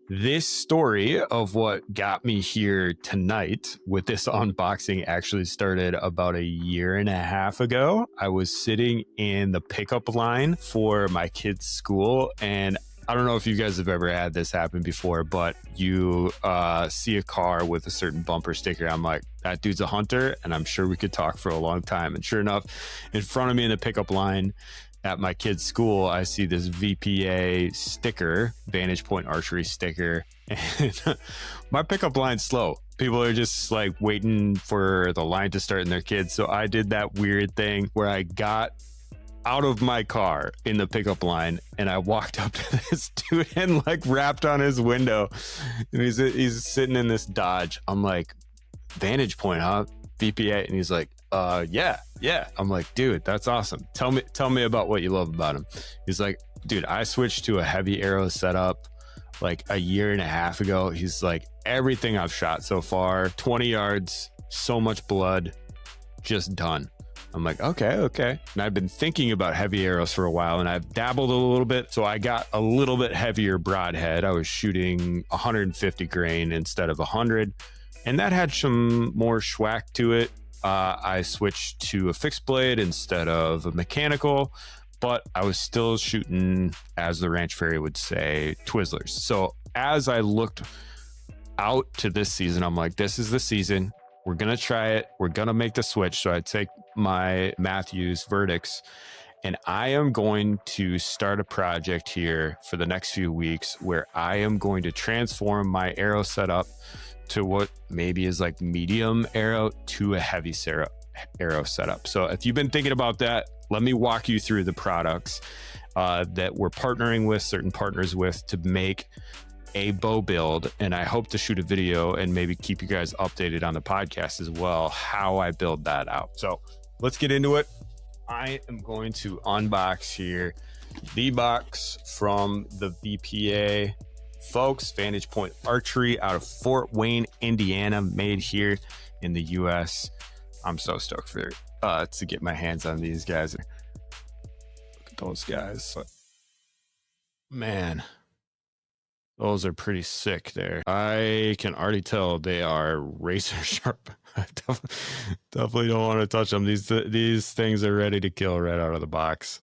This story of what got me here tonight with this unboxing actually started about a year and a half ago. I was sitting in the pickup line for my kids' school, and I don't know if you guys have ever had this happen before, but you see a car with a certain bumper sticker. I'm like, that dude's a hunter, and I'm sure we could talk for a long time. And sure enough, in front of me in the pickup line at my kid's school, I see this VPA sticker, Vantage Point Archery sticker, and my pickup line's slow. People are just like waiting for the line to start in their kids. So I did that weird thing where I got out of my car in the pickup line and I walked up to this dude and like rapped on his window. And he's sitting in this Dodge. I'm like, Vantage Point, huh? VPA. And he's like, yeah. I'm like, dude, that's awesome. Tell me about what you love about him. He's like, dude, I switched to a heavy arrow setup like a year and a half ago. He's like, everything I've shot so far, 20 yards, so much blood, just done. I'm like, okay. And I've been thinking about heavy arrows for a while and I've dabbled a little bit. So I got a little bit heavier broadhead. I was shooting 150 grain instead of 100. And that had some more schwack to it. I switched to a fixed blade instead of a mechanical, but I was still shooting, as the Ranch Fairy would say, Twizzlers. So as I looked out to this season, I'm like, this is the season. We're going to try it. We're going to make the switch. So I take my Matthews Verdicts and I am going to start a project here for the next few weeks where I am going to transform my arrow setup to what maybe is like medium arrow to a heavy arrow setup. So if you've been thinking about that, let me walk you through the products that we're partnering with, certain partners with, to make a bow build. And I hope to shoot a video and maybe keep you guys updated on the podcast as well, how I build that out. So let's get into it. I am going to unbox here the box from the VPA folks, Vantage Point Archery out of Fort Wayne, Indiana, made here in the US. I'm so stoked for to get my hands on these guys. Look at those guys. Man, those are pretty sick there. I can already tell they are razor sharp. I definitely don't want to touch them. These things are ready to kill right out of the box.